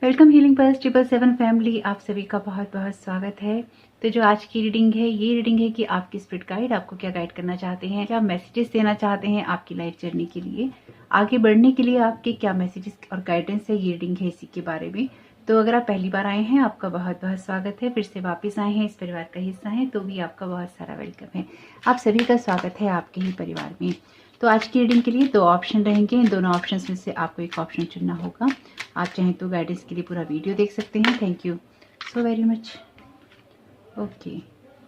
Welcome healing pulse 777 family, आप सभी का बहुत बहुत स्वागत है। तो जो आज की रीडिंग है, ये रीडिंग है कि आपकी स्पिरिट गाइड आपको क्या गाइड करना चाहते हैं, क्या मैसेजेस देना चाहते हैं आपकी लाइफ जर्नी के लिए, आगे बढ़ने के लिए आपके क्या मैसेजेस और गाइडेंस है। ये रीडिंग है इसी के बारे में। तो अगर आप पहली बार आए हैं, आपका बहुत बहुत स्वागत है। फिर से वापस आए हैं, इस परिवार का हिस्सा हैं, तो भी आपका बहुत सारा वेलकम है। आप सभी का स्वागत है आपके ही परिवार में। तो आज की रीडिंग के लिए 2 ऑप्शन रहेंगे। इन दोनों ऑप्शन में से आपको एक ऑप्शन चुनना होगा। आप चाहें तो गाइडेंस के लिए पूरा वीडियो देख सकते हैं। Thank you so very much. Okay,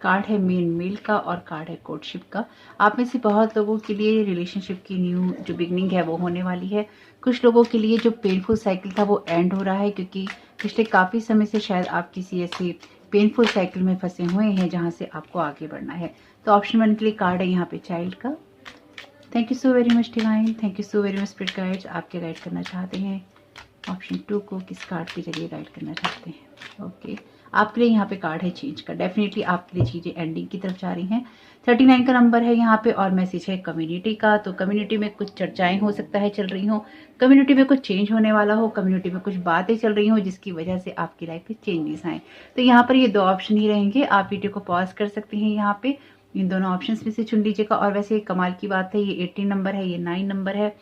card है मेन मेल का और कार्ड है कोर्टशिप का। आप में से बहुत लोगों के लिए रिलेशनशिप की न्यू जो बिगनिंग है वो होने वाली है। कुछ लोगों के लिए जो पेनफुल साइकिल था वो एंड हो रहा है, क्योंकि पिछले काफ़ी समय से शायद आप किसी ऐसे पेनफुल साइकिल में फंसे हुए हैं जहाँ से आपको आगे बढ़ना है। तो ऑप्शन 1 के लिए कार्ड है यहाँ पे चाइल्ड का। Thank you so very much divine, thank you so very much spirit guides. आप क्या गाइड करना चाहते हैं? ऑप्शन 2 को किस कार्ड के जरिए गाइड करना चाहते हैं? ओके, आपके लिए यहाँ पे कार्ड है चेंज का। डेफिनेटली आपके लिए चीज़ें एंडिंग की तरफ जा रही हैं। 39 का नंबर है यहाँ पे और मैसेज है कम्युनिटी का। तो कम्युनिटी में कुछ चर्चाएं हो सकता है चल रही हो, कम्युनिटी में कुछ चेंज होने वाला हो, कम्युनिटी में कुछ बातें चल रही हो जिसकी वजह से आपकी लाइफ में चेंजेस आए। तो यहाँ पर ये 2 ऑप्शन ही रहेंगे। आप वीडियो को पॉज कर सकते हैं, यहाँ पे इन दोनों ऑप्शंस में से चुन लीजिएगा। और वैसे कमाल की बात है, ये 18 नंबर है, ये 9 नंबर है,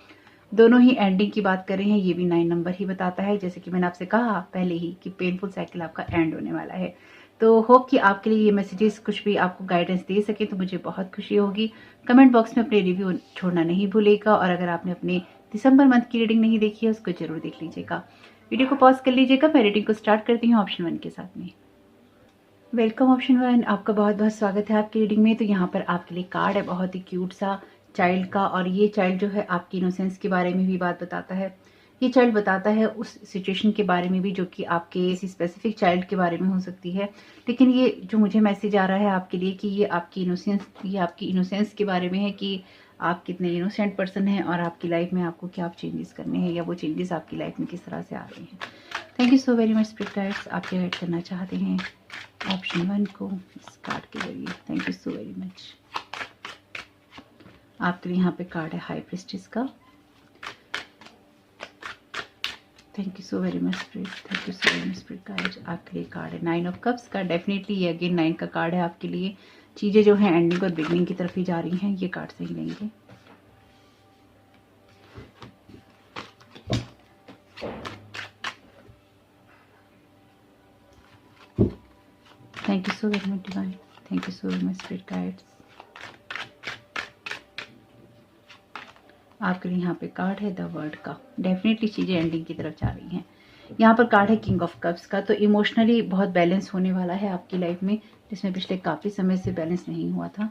दोनों ही एंडिंग की बात कर रहे हैं। ये भी 9 नंबर ही बताता है, जैसे कि मैंने आपसे कहा पहले ही कि पेनफुल साइकिल आपका एंड होने वाला है। तो होप कि आपके लिए ये मैसेजेस कुछ भी आपको गाइडेंस दे सके तो मुझे बहुत खुशी होगी। कमेंट बॉक्स में अपने रिव्यू छोड़ना नहीं भूलेगा। और अगर आपने अपने दिसंबर मंथ की रीडिंग नहीं देखी है उसको जरूर देख लीजिएगा। वीडियो को पॉज कर लीजिएगा। मैं रीडिंग को स्टार्ट करती हूँ ऑप्शन 1 के साथ में। वेलकम ऑप्शन 1, आपका बहुत बहुत स्वागत है आपकी रीडिंग में। तो यहाँ पर आपके लिए कार्ड है बहुत ही क्यूट सा चाइल्ड का, और ये चाइल्ड जो है आपकी इनोसेंस के बारे में भी बात बताता है। ये चाइल्ड बताता है उस सिचुएशन के बारे में भी जो कि आपके किसी स्पेसिफिक चाइल्ड के बारे में हो सकती है। लेकिन ये जो मुझे मैसेज आ रहा है आपके लिए कि ये आपकी इनोसेंस के बारे में है, कि आप कितने इनोसेंट पर्सन हैं और आपकी लाइफ में आपको क्या चेंजेस करने हैं, या वो चेंजेस आपकी लाइफ में किस तरह से आ रहे हैं। Thank you so very much spirit guides. आप क्या गाइड करना चाहते हैं ऑप्शन 1 को इस कार्ड के जरिए? Thank you so very much. आपके लिए यहाँ पे कार्ड है हाई प्रिस्टेस का। Thank you so very much spirit, thank you so very much spirit guides. आपके लिए कार्ड है 9 ऑफ कप्स का। डेफिनेटली ये अगेन 9 का कार्ड है आपके लिए। चीज़ें जो हैं एंडिंग और बिगनिंग की तरफ ही जा रही हैं। ये कार्ड सही लेंगे। Thank you so very much divine, thank you so very much spirit guides. आपके लिए यहाँ पे कार्ड है द वर्ल्ड का। डेफिनेटली चीज़ें एंडिंग की तरफ जा रही हैं। यहाँ पर कार्ड है किंग ऑफ कप्स का। तो इमोशनली बहुत बैलेंस होने वाला है आपकी लाइफ में, जिसमें पिछले काफ़ी समय से बैलेंस नहीं हुआ था।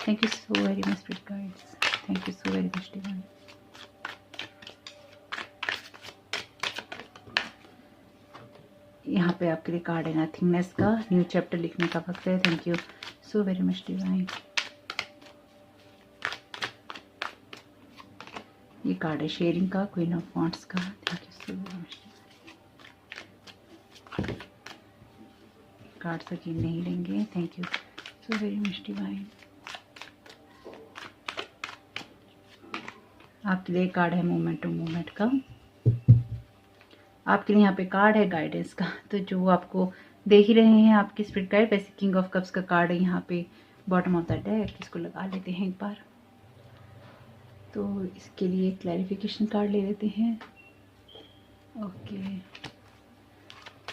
Thank you so very much spirit guides, thank you so very much divine. यहाँ पे आपके लिए कार्ड है नथिंगनेस का। न्यू चैप्टर लिखने का वक्त है। Thank you so very much divine. ये कार्ड है शेयरिंग का, क्वीन ऑफ वॉन्ड्स का। Thank you so very much. Card again नहीं लेंगे। Thank you so very much divine. आपके लिए कार्ड है मूवमेंट टू मूवमेंट का। आपके लिए यहाँ पे कार्ड है गाइडेंस का। तो जो आपको देख ही रहे हैं आपकी स्पिरिट गाइड, वैसे किंग ऑफ कप्स का कार्ड है यहाँ पे बॉटम ऑफ द डेक। इसको लगा लेते हैं एक बार। तो इसके लिए क्लैरिफिकेशन कार्ड ले लेते हैं। Okay,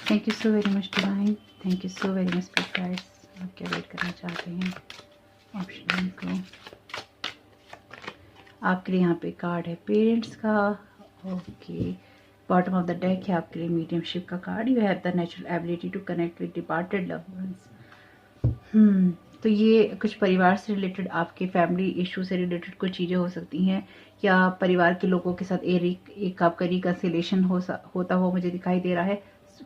thank you so very much divine, thank you so very much spirit guides. आप क्या गाइड करना चाहते हैं ऑप्शन 1 को? आपके लिए यहाँ पे कार्ड है पेरेंट्स का। Okay, bottom of the deck है आपके लिए मीडियमशिप का card. You have the natural ability to connect with departed loved ones. तो ये कुछ परिवार से रिलेटेड, आपके फैमिली इशू से रिलेटेड कुछ चीज़ें हो सकती हैं, या परिवार के लोगों के साथ एक आपका रिकन्सिलेशन होता हुआ मुझे दिखाई दे रहा है।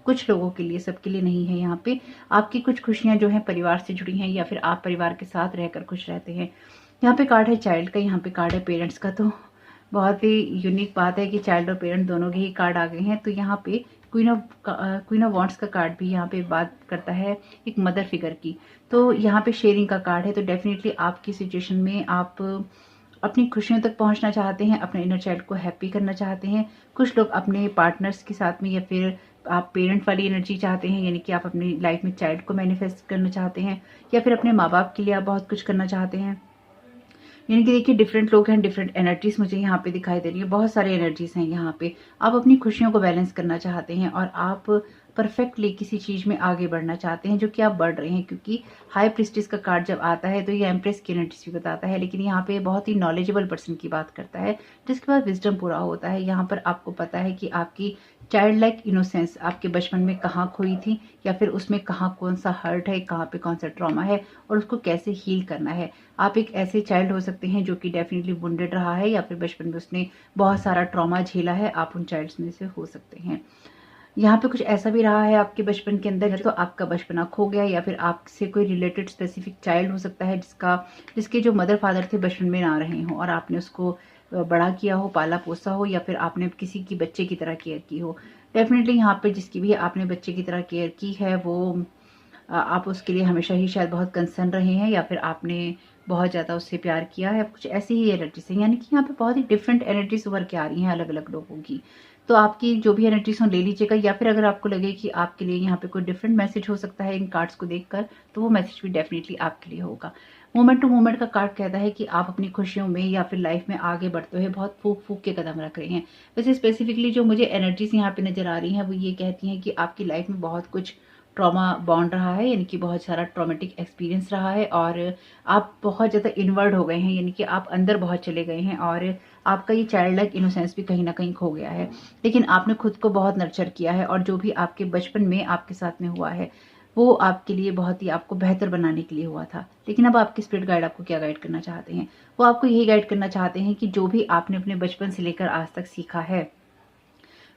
कुछ लोगों के लिए, सबके लिए नहीं है। यहाँ पे आपकी कुछ खुशियाँ जो हैं परिवार से जुड़ी हैं, या फिर आप परिवार के साथ रहकर खुश रहते हैं। यहाँ पे कार्ड है चाइल्ड का, यहाँ पे कार्ड है पेरेंट्स का। तो बहुत ही यूनिक बात है कि चाइल्ड और पेरेंट दोनों के ही कार्ड आ गए हैं। तो यहाँ पे क्वीन ऑफ वॉन्ड्स का कार्ड भी यहाँ पे बात करता है एक मदर फिगर की। तो यहाँ पे शेयरिंग का कार्ड है। तो डेफिनेटली आपकी सिचुएशन में आप अपनी खुशियों तक पहुंचना चाहते हैं, अपने इनर चाइल्ड को हैप्पी करना चाहते हैं। कुछ लोग अपने पार्टनर्स के साथ में या फिर आप पेरेंट वाली एनर्जी चाहते हैं, यानी कि आप अपनी लाइफ में चाइल्ड को मैनिफेस्ट करना चाहते हैं, या फिर अपने माँ बाप के लिए आप बहुत कुछ करना चाहते हैं। यानी कि देखिए डिफरेंट लोग हैं, डिफरेंट एनर्जीज मुझे यहाँ पे दिखाई दे रही है, बहुत सारे एनर्जीज हैं यहाँ पे। आप अपनी खुशियों को बैलेंस करना चाहते हैं और आप परफेक्टली किसी चीज में आगे बढ़ना चाहते हैं, जो कि आप बढ़ रहे हैं, क्योंकि हाई प्रिस्टिस का कार्ड जब आता है तो ये एम्प्रेस की एनर्जीज भी बताता है, लेकिन यहाँ पे बहुत ही नॉलेजेबल पर्सन की बात करता है, जिसके पास विजडम पूरा होता है। यहाँ पर आपको पता है कि आपकी चाइल्ड लाइक इनोसेंस आपके बचपन में कहाँ खोई थी, या फिर उसमें कहाँ कौन सा हर्ट है, कहाँ पे कौन सा ट्रॉमा है, और उसको कैसे हील करना है। आप एक ऐसे चाइल्ड हो सकते हैं जो कि डेफिनेटली वुंडेड रहा है, या फिर बचपन में उसने बहुत सारा ट्रॉमा झेला है, आप उन चाइल्ड्स में से हो सकते हैं। यहाँ पे कुछ ऐसा भी रहा है आपके बचपन के अंदर, तो आपका बचपना खो गया, या फिर आपसे कोई रिलेटेड स्पेसिफिक चाइल्ड हो सकता है जिसके जो मदर फादर थे बचपन में ना रहे हों, और आपने उसको बड़ा किया हो, पाला पोसा हो, या फिर आपने किसी की बच्चे की तरह केयर की हो। डेफिनेटली यहाँ पे जिसकी भी आपने बच्चे की तरह केयर की है, वो आप उसके लिए हमेशा ही शायद बहुत कंसर्न रहे हैं, या फिर आपने बहुत ज़्यादा उससे प्यार किया है, कुछ ऐसी ही एनर्जीज है। यानी कि यहाँ पे बहुत ही डिफरेंट एनर्जीज उभर के आ रही हैं अलग अलग लोगों की। तो आपकी जो भी एनर्जीज हो ले लीजिएगा, या फिर अगर आपको लगे कि आपके लिए यहाँ पे कोई डिफरेंट मैसेज हो सकता है इन कार्ड्स को देखकर, तो वो मैसेज भी डेफिनेटली आपके लिए होगा। मोमेंट टू मोमेंट का कार्ड कहता है कि आप अपनी खुशियों में या फिर लाइफ में आगे बढ़ते हुए बहुत फूक फूक के कदम रख रहे हैं। वैसे स्पेसिफिकली जो मुझे एनर्जीज यहाँ पे नजर आ रही हैं वो ये कहती हैं कि आपकी लाइफ में बहुत कुछ ट्रॉमा बॉन्ड रहा है, यानी कि बहुत सारा ट्रॉमेटिक एक्सपीरियंस रहा है, और आप बहुत ज़्यादा इन्वर्ड हो गए हैं, यानी कि आप अंदर बहुत चले गए हैं, और आपका ये चाइल्ड लाइक इनोसेंस भी कहीं ना कहीं खो गया है। लेकिन आपने खुद को बहुत नर्चर किया है, और जो भी आपके बचपन में आपके साथ में हुआ है वो आपके लिए बहुत ही आपको बेहतर बनाने के लिए हुआ था। लेकिन अब आपके स्पिरिट गाइड आपको क्या गाइड करना चाहते हैं? वो आपको यही गाइड करना चाहते हैं कि जो भी आपने अपने बचपन से लेकर आज तक सीखा है,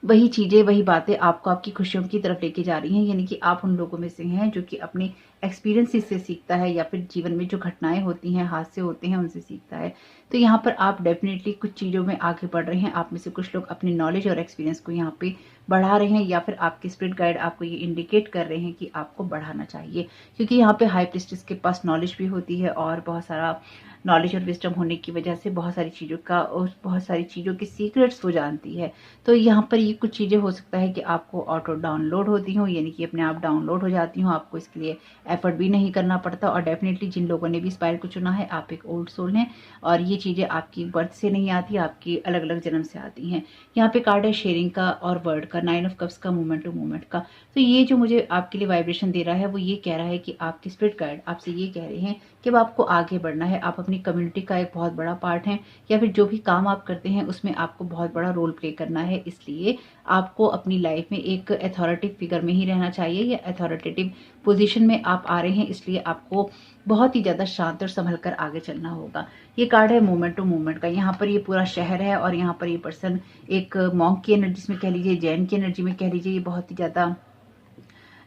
वही चीजें, वही बातें आपको आपकी खुशियों की तरफ लेके जा रही हैं। यानी कि आप उन लोगों में से हैं जो कि अपने एक्सपीरियंसेस से सीखता है, या फिर जीवन में जो घटनाएं होती हैं, हादसे होते हैं, उनसे सीखता है। तो यहाँ पर आप डेफिनेटली कुछ चीजों में आगे बढ़ रहे हैं। आप में से कुछ लोग अपनी नॉलेज और एक्सपीरियंस को यहाँ पे बढ़ा रहे हैं, या फिर आपके स्पिरिट गाइड आपको ये इंडिकेट कर रहे हैं कि आपको बढ़ाना चाहिए, क्योंकि यहाँ पे हाई प्रिस्टिस के पास नॉलेज भी होती है, और बहुत सारा नॉलेज और विजडम होने की वजह से बहुत सारी चीज़ों के सीक्रेट्स वो जानती है। तो यहाँ पर ये कुछ चीज़ें हो सकता है कि आपको ऑटो डाउनलोड होती हों, यानी कि अपने आप डाउनलोड हो जाती हों, आपको इसके लिए एफर्ट भी नहीं करना पड़ता। और डेफिनेटली जिन लोगों ने भी स्पाइरल को चुना है, आप एक ओल्ड सोल हैं, और ये चीज़ें आपकी बर्थ से नहीं आती, आपकी अलग अलग जन्म से आती हैं। यहाँ पे कार्ड है शेयरिंग का और वर्ड का, 9 ऑफ कप्स का, मूवमेंट टू मूवमेंट का। तो ये जो मुझे आपके लिए वाइब्रेशन दे रहा है वो ये कह रहा है कि आपके स्पिरिट गाइड आपसे ये कह रहे हैं कि अब आपको आगे बढ़ना है। आप अपनी कम्युनिटी का एक बहुत बड़ा पार्ट हैं, या फिर जो भी काम आप करते हैं उसमें आपको बहुत बड़ा रोल प्ले करना है। इसलिए आपको अपनी लाइफ में एक अथॉरिटी फिगर में ही रहना चाहिए, या अथॉरिटेटिव पोजीशन में आप आ रहे हैं, इसलिए आपको बहुत ही ज्यादा शांत और संभल कर आगे चलना होगा। ये कार्ड है मोमेंट टू मोमेंट का। यहाँ पर ये पूरा शहर है, और यहाँ पर ये पर्सन एक मॉन्क की एनर्जी में कह लीजिए, जैन की एनर्जी में कह लीजिए, ये बहुत ही ज्यादा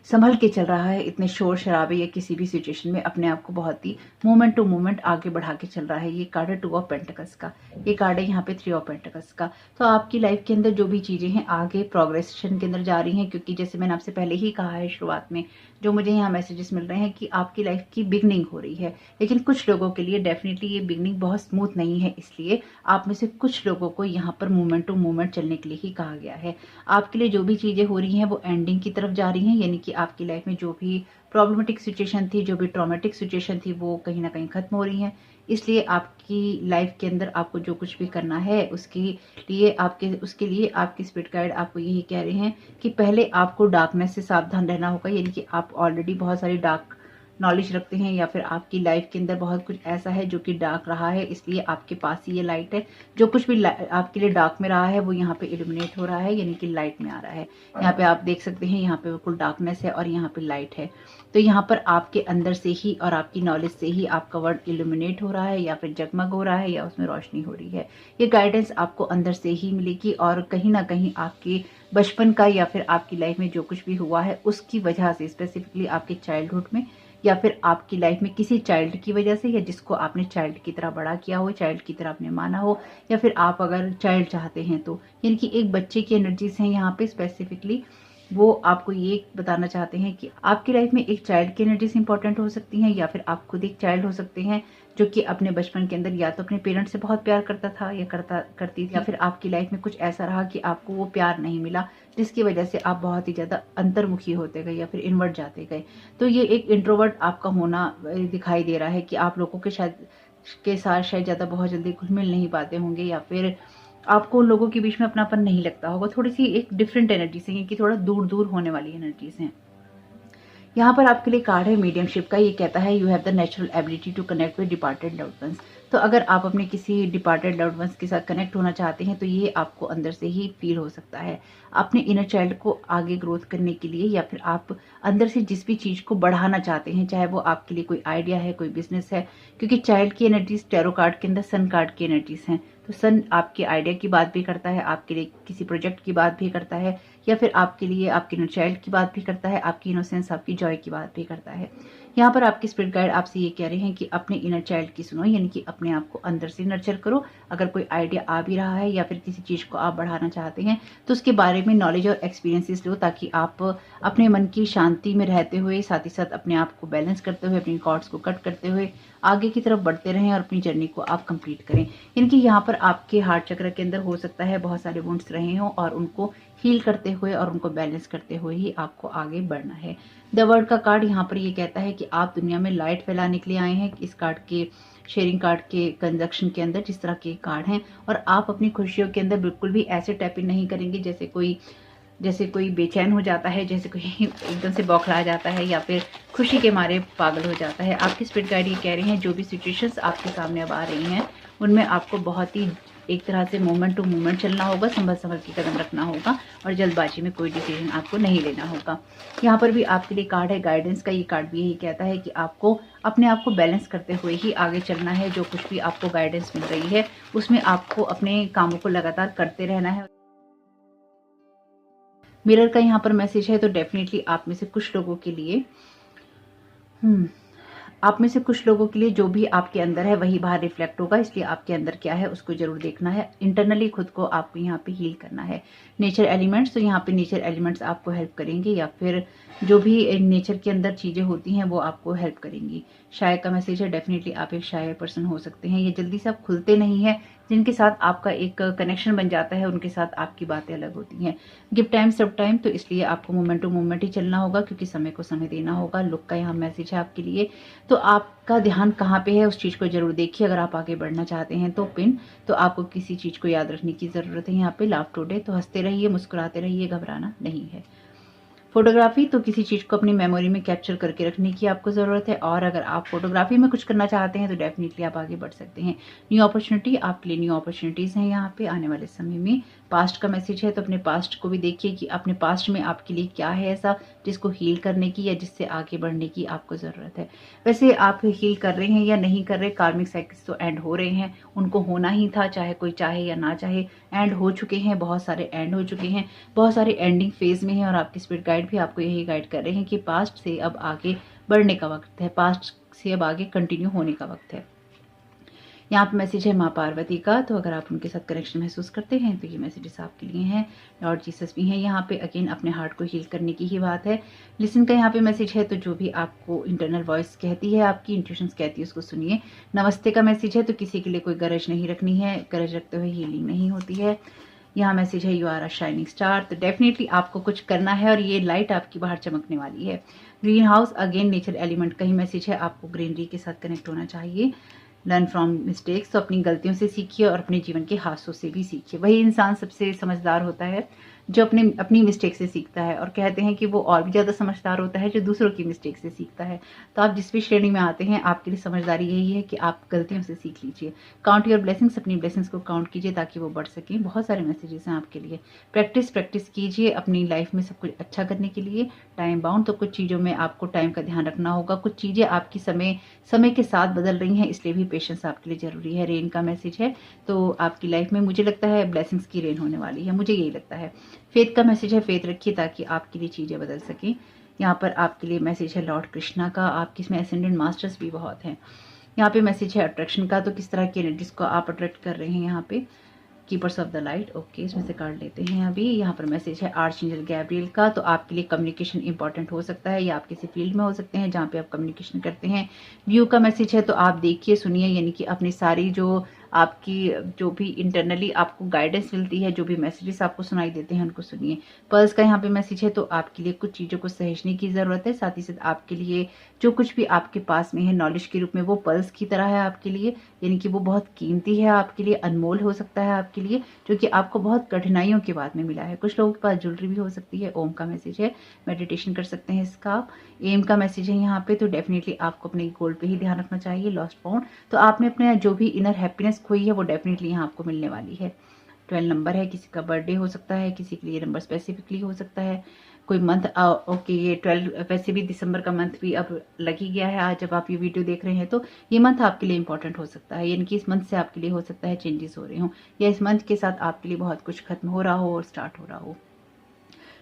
संभल के चल रहा है। इतने शोर शराबे या किसी भी सिचुएशन में अपने आप को बहुत ही मोमेंट टू मोमेंट आगे बढ़ा के चल रहा है। ये कार्ड है 2 ऑफ पेंटिकल्स का, ये कार्ड है यहाँ पे 3 ऑफ पेंटिकल्स का। तो आपकी लाइफ के अंदर जो भी चीजें हैं आगे प्रोग्रेशन के अंदर जा रही हैं, क्योंकि जैसे मैंने आपसे पहले ही कहा है शुरुआत में, जो मुझे यहाँ मैसेजेस मिल रहे हैं कि आपकी लाइफ की बिगनिंग हो रही है। लेकिन कुछ लोगों के लिए डेफिनेटली ये बिगनिंग बहुत स्मूथ नहीं है, इसलिए आप में से कुछ लोगों को यहाँ पर मोमेंट टू मोमेंट चलने के लिए ही कहा गया है। आपके लिए जो भी चीजें हो रही हैं वो एंडिंग की तरफ जा रही हैं, यानी कि आपकी लाइफ में जो भी प्रॉब्लमेटिक सिचुएशन थी, जो भी ट्रॉमेटिक सिचुएशन थी, वो कहीं ना कहीं खत्म हो रही है। इसलिए आपकी लाइफ के अंदर आपको जो कुछ भी करना है उसके लिए आपके स्पिरिट गाइड आपको यही कह रहे हैं कि पहले आपको डार्कनेस से सावधान रहना होगा। यानी कि आप ऑलरेडी बहुत सारी डार्क नॉलेज रखते हैं, या फिर आपकी लाइफ के अंदर बहुत कुछ ऐसा है जो कि डार्क रहा है, इसलिए आपके पास ही ये लाइट है। जो कुछ भी आपके लिए डार्क में रहा है वो यहाँ पे इल्यूमिनेट हो रहा है, यानी कि लाइट में आ रहा है। यहाँ पे आप देख सकते हैं, यहाँ पे बिल्कुल डार्कनेस है और यहाँ पे लाइट है। तो यहाँ पर आपके अंदर से ही और आपकी नॉलेज से ही आपका वर्ड इल्यूमिनेट हो रहा है, या फिर जगमग हो रहा है, या उसमें रोशनी हो रही है। ये गाइडेंस आपको अंदर से ही मिलेगी, और कहीं ना कहीं आपके बचपन का या फिर आपकी लाइफ में जो कुछ भी हुआ है उसकी वजह से, स्पेसिफिकली आपके चाइल्डहुड में, या फिर आपकी लाइफ में किसी चाइल्ड की वजह से, या जिसको आपने चाइल्ड की तरह बड़ा किया हो, चाइल्ड की तरह आपने माना हो, या फिर आप अगर चाइल्ड चाहते हैं तो, यानी कि एक बच्चे की एनर्जीज हैं यहाँ पे स्पेसिफिकली। वो आपको ये बताना चाहते हैं कि आपकी लाइफ में एक चाइल्ड की एनर्जीज इंपॉर्टेंट हो सकती हैं, या फिर आप खुद एक चाइल्ड हो सकते हैं जो कि अपने बचपन के अंदर या तो अपने पेरेंट्स से बहुत प्यार करता था या करती थी, या फिर आपकी लाइफ में कुछ ऐसा रहा कि आपको वो प्यार नहीं मिला, जिसकी वजह से आप बहुत ही ज़्यादा अंतर्मुखी होते गए या फिर इनवर्ट जाते गए। तो ये एक इंट्रोवर्ट आपका होना दिखाई दे रहा है कि आप लोगों के साथ शायद ज़्यादा बहुत जल्दी घुल मिल नहीं पाते होंगे, या फिर आपको उन लोगों के बीच में अपनापन नहीं लगता होगा। थोड़ी सी एक डिफरेंट एनर्जी से, कि थोड़ा दूर दूर होने वाली एनर्जीज हैं। यहाँ पर आपके लिए कार्ड है मीडियमशिप का। ये कहता है you have the natural ability to connect with departed loved ones. तो अगर आप अपने किसी डिपार्टेड लव्ड वंस के साथ कनेक्ट होना चाहते हैं तो ये आपको अंदर से ही फील हो सकता है। अपने इनर चाइल्ड को आगे ग्रोथ करने के लिए, या फिर आप अंदर से जिस भी चीज़ को बढ़ाना चाहते हैं, चाहे वो आपके लिए कोई आइडिया है, कोई बिजनेस है, क्योंकि चाइल्ड की एनर्जीज टैरो कार्ड के अंदर सन कार्ड की एनर्जीज हैं। तो सन आपके आइडिया की बात भी करता है, आपके लिए किसी प्रोजेक्ट की बात भी करता है, या फिर आपके लिए आपके इनर चाइल्ड की बात भी करता है, आपकी इनोसेंस, आपकी जॉय की बात भी करता है। यहाँ पर आपकी स्पिरिट गाइड आपसे ये कह रहे हैं कि अपने इनर चाइल्ड की सुनो, यानी कि अपने आप को अंदर से नर्चर करो। अगर कोई आइडिया आ भी रहा है या फिर किसी चीज़ को आप बढ़ाना चाहते हैं तो उसके बारे में नॉलेज और एक्सपीरियंसेस लो, ताकि आप अपने मन की शांति में रहते हुए, साथ ही साथ अपने आप को बैलेंस करते हुए, अपनी कॉर्ड्स को कट करते हुए आगे की तरफ बढ़ते रहें और अपनी जर्नी को आप कंप्लीट करें। यानी कि यहाँ पर आपके हार्ट चक्र के अंदर हो सकता है बहुत सारे वुंड्स रहे हों, और उनको हील करते हुए और उनको बैलेंस करते हुए ही आपको आगे बढ़ना है। द वर्ड का कार्ड यहाँ पर ये कहता है कि आप दुनिया में लाइट फैलाने के लिए आए हैं। इस कार्ड के शेयरिंग कार्ड के कंजक्शन के अंदर जिस तरह के कार्ड हैं, और आप अपनी खुशियों के अंदर बिल्कुल भी ऐसे टैप इन नहीं करेंगे जैसे कोई बेचैन हो जाता है, जैसे कोई एकदम से बौखला जाता है, या फिर खुशी के मारे पागल हो जाता है। आपकी स्पिरिट गाइड ये कह रहे हैं जो भी सिचुएशंस आपके सामने अब आ रही हैं उनमें आपको बहुत ही एक तरह से मोमेंट टू मोमेंट चलना होगा, संभल संभल के कदम रखना होगा, और जल्दबाजी में कोई डिसीजन आपको नहीं लेना होगा। यहाँ पर भी आपके लिए कार्ड है गाइडेंस का। ये कार्ड भी यही कहता है कि आपको अपने आप को बैलेंस करते हुए ही आगे चलना है। जो कुछ भी आपको गाइडेंस मिल रही है उसमें आपको अपने कामों को लगातार करते रहना है। मिरर का यहाँ पर मैसेज है, तो डेफिनेटली आप में से कुछ लोगों के लिए जो भी आपके अंदर है वही बाहर रिफ्लेक्ट होगा, इसलिए आपके अंदर क्या है उसको जरूर देखना है। इंटरनली खुद को आपको यहाँ पे हील करना है। नेचर एलिमेंट्स, तो यहाँ पे नेचर एलिमेंट्स आपको हेल्प करेंगे, या फिर जो भी नेचर के अंदर चीजें होती हैं वो आपको हेल्प करेंगी। शायर का मैसेज है, डेफिनेटली आप एक शायर पर्सन हो सकते हैं। ये जल्दी से आप खुलते नहीं है, जिनके साथ आपका एक कनेक्शन बन जाता है उनके साथ आपकी बातें अलग होती हैं। गिव टाइम सब टाइम, तो इसलिए आपको मोमेंट टू मोमेंट ही चलना होगा, क्योंकि समय को समय देना होगा। लुक का यहाँ मैसेज है आपके लिए, तो आपका ध्यान कहाँ पे है उस चीज को जरूर देखिए। अगर आप आगे बढ़ना चाहते हैं तो पिन, तो आपको किसी चीज को याद रखने की जरूरत है। यहाँ पे लाफ टुडे, तो हंसते रहिए, मुस्कुराते रहिए, घबराना नहीं है। फोटोग्राफी, तो किसी चीज को अपनी मेमोरी में कैप्चर करके रखने की आपको जरूरत है, और अगर आप फोटोग्राफी में कुछ करना चाहते हैं तो डेफिनेटली आप आगे बढ़ सकते हैं। न्यू अपॉर्चुनिटी, आपके लिए न्यू अपॉर्चुनिटीज हैं यहाँ पे आने वाले समय में। पास्ट का मैसेज है, तो अपने पास्ट को भी देखिए कि अपने पास्ट में आपके लिए क्या है ऐसा जिसको हील करने की या जिससे आगे बढ़ने की आपको जरूरत है। वैसे आप हील कर रहे हैं या नहीं कर रहे, कार्मिक साइकिल्स तो एंड हो रहे हैं, उनको होना ही था, चाहे कोई चाहे या ना चाहे। एंड हो चुके हैं, बहुत सारे एंड हो चुके हैं, बहुत सारे एंडिंग फेज में हैं, और आपकी स्पिरिट गाइड भी आपको यही गाइड कर रहे हैं कि पास्ट से अब आगे बढ़ने का वक्त है, पास्ट से अब आगे कंटिन्यू होने का वक्त है। यहाँ पे मैसेज है माँ पार्वती का, तो अगर आप उनके साथ कनेक्शन महसूस करते हैं तो ये मैसेजेस आपके लिए हैं। लॉर्ड जीसस भी हैं यहाँ पे, अगेन अपने हार्ट को हील करने की ही बात है। लिसन का यहाँ पे मैसेज है, तो जो भी आपको इंटरनल वॉइस कहती है, आपकी इंट्यूशंस कहती है, उसको सुनिए। नमस्ते का मैसेज है, तो किसी के लिए कोई गरज नहीं रखनी है, गरज रखते हुए हीलिंग नहीं होती है। यहाँ मैसेज है you are a shining star, तो डेफिनेटली आपको कुछ करना है और ये लाइट आपकी बाहर चमकने वाली है। Green house, again nature element का ही मैसेज है, आपको ग्रीनरी के साथ कनेक्ट होना चाहिए। लर्न फ्रॉम मिस्टेक्स, तो अपनी गलतियों से सीखिए और अपने जीवन के हादसों से भी सीखिए। वही इंसान सबसे समझदार होता है जो अपनी मिस्टेक से सीखता है, और कहते हैं कि वो और भी ज़्यादा समझदार होता है जो दूसरों की मिस्टेक से सीखता है। तो आप जिस भी श्रेणी में आते हैं, आपके लिए समझदारी यही है कि आप गलतियों से सीख लीजिए। काउंट योर ब्लेसिंग्स, अपनी ब्लेसिंग्स को काउंट कीजिए ताकि वो बढ़ सकें। बहुत सारे मैसेजेस हैं आपके लिए। प्रैक्टिस कीजिए अपनी लाइफ में सब कुछ अच्छा करने के लिए। टाइम बाउंड, तो कुछ चीज़ों में आपको टाइम का ध्यान रखना होगा, कुछ चीज़ें आपकी समय के साथ बदल रही हैं, इसलिए भी पेशेंस आपके लिए जरूरी है। रेन का मैसेज है, तो आपकी लाइफ में मुझे लगता है ब्लेसिंग्स की रेन होने वाली है, मुझे यही लगता है। फेथ का मैसेज है, फेथ रखिए ताकि आपके लिए चीजें बदल सकें। यहाँ पर आपके लिए मैसेज है लॉर्ड कृष्णा का, आपके इसमें एसेंडेंट मास्टर्स भी बहुत हैं। यहाँ पे मैसेज है अट्रैक्शन का, तो किस तरह की एनर्जीज को आप अट्रैक्ट कर रहे हैं यहाँ पे। Keepers of the light, okay, इसमें से कार्ड लेते हैं अभी। यहाँ पर मैसेज है आर्चएंजल गैब्रियल का। तो आपके लिए कम्युनिकेशन इंपॉर्टेंट हो सकता है या आप किसी फील्ड में हो सकते हैं जहाँ पे आप कम्युनिकेशन करते हैं। व्यू का मैसेज है, तो आप देखिए सुनिए, यानी कि अपनी सारी जो आपकी जो भी इंटरनली आपको गाइडेंस मिलती है, जो भी मैसेजेस आपको सुनाई देते हैं उनको सुनिए। पर्ल्स का यहाँ पे मैसेज है, तो आपके लिए कुछ चीज़ों को सहेजने की ज़रूरत है। साथ ही साथ आपके लिए जो कुछ भी आपके पास में है नॉलेज के रूप में, वो पर्ल्स की तरह है आपके लिए, यानी कि वो बहुत कीमती है आपके लिए, अनमोल हो सकता है आपके लिए, जो कि आपको बहुत कठिनाइयों के बाद में मिला है। कुछ लोगों के पास ज्वेलरी भी हो सकती है। ओम का मैसेज है, मेडिटेशन कर सकते हैं इसका आप। एम का मैसेज है यहाँ पे, तो डेफिनेटली आपको अपने गोल पे ही ध्यान रखना चाहिए। लॉस्ट फाउंड, तो आपने अपने जो भी इनर हैप्पीनेस खोई है वो डेफिनेटली यहाँ आपको मिलने वाली है। 12 नंबर है, किसी का बर्थडे हो सकता है, किसी के लिए नंबर स्पेसिफिकली हो सकता है, कोई मंथ। ओके, ये 12 वैसे भी दिसंबर का मंथ भी अब लग ही गया है। आज जब आप ये वीडियो देख रहे हैं तो ये मंथ आपके लिए इंपॉर्टेंट हो सकता है, यानी कि इस मंथ से आपके लिए हो सकता है चेंजेस हो रहे हो, या इस मंथ के साथ आपके लिए बहुत कुछ खत्म हो रहा हो और स्टार्ट हो रहा हो।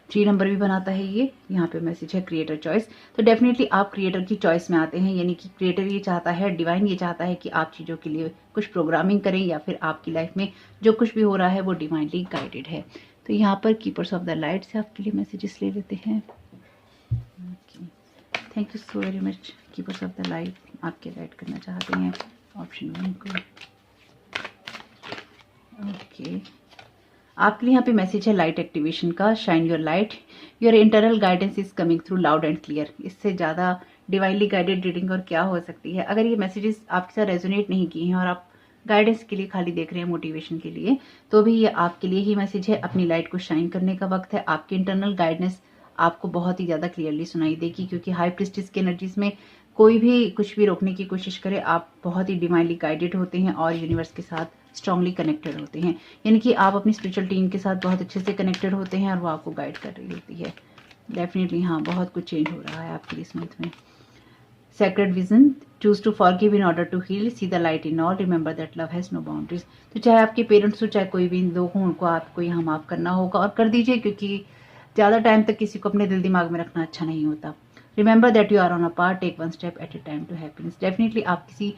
3 नंबर भी बनाता है ये। यहाँ पे मैसेज है क्रिएटर चॉइस, तो डेफिनेटली आप क्रिएटर की चॉइस में आते हैं, यानी कि क्रिएटर ये चाहता है, डिवाइन ये चाहता है कि आप चीज़ों के लिए कुछ प्रोग्रामिंग करें, या फिर आपकी लाइफ में जो कुछ भी हो रहा है वो डिवाइनली गाइडेड है। तो यहाँ पर कीपर्स ऑफ द लाइट से आपके लिए मैसेजेस ले लेते हैं। Thank you so very much keepers of the light, आपके गाइड करना चाहते हैं ऑप्शन 1 को। ओके, आपके लिए यहाँ पे मैसेज है लाइट एक्टिवेशन का। Shine your light, your internal guidance is coming through loud and clear. इससे ज़्यादा डिवाइनली गाइडेड रीडिंग और क्या हो सकती है। अगर ये मैसेजेस आपके साथ रेजोनेट नहीं किए हैं और आप गाइडेंस के लिए खाली देख रहे हैं, मोटिवेशन के लिए, तो भी ये आपके लिए ही मैसेज है। अपनी लाइट को शाइन करने का वक्त है। आपकी इंटरनल गाइडेंस आपको बहुत ही ज़्यादा क्लियरली सुनाई देगी, क्योंकि हाई प्रिस्टिस की एनर्जीज में कोई भी कुछ भी रोकने की कोशिश करे, आप बहुत ही डिवाइनली गाइडेड होते हैं और यूनिवर्स के साथ स्ट्रांगली कनेक्टेड होते हैं, यानी कि आप अपनी स्पिरिचुअल टीम के साथ बहुत अच्छे से कनेक्टेड होते हैं और वो आपको गाइड कर रही होती है। डेफिनेटली हाँ, बहुत कुछ चेंज हो रहा है आपके लिए इस मंथ में। Sacred vision, choose to forgive in order to heal, see the light in all, remember that love has no boundaries। तो चाहे आपके पेरेंट्स हो, चाहे कोई भी लोग हो, उनको आपको यहाँ माफ करना होगा और कर दीजिए, क्योंकि ज़्यादा टाइम तक किसी को अपने दिल दिमाग में रखना अच्छा नहीं होता। Remember that you are on a path, take one step at a time to happiness. Definitely आप किसी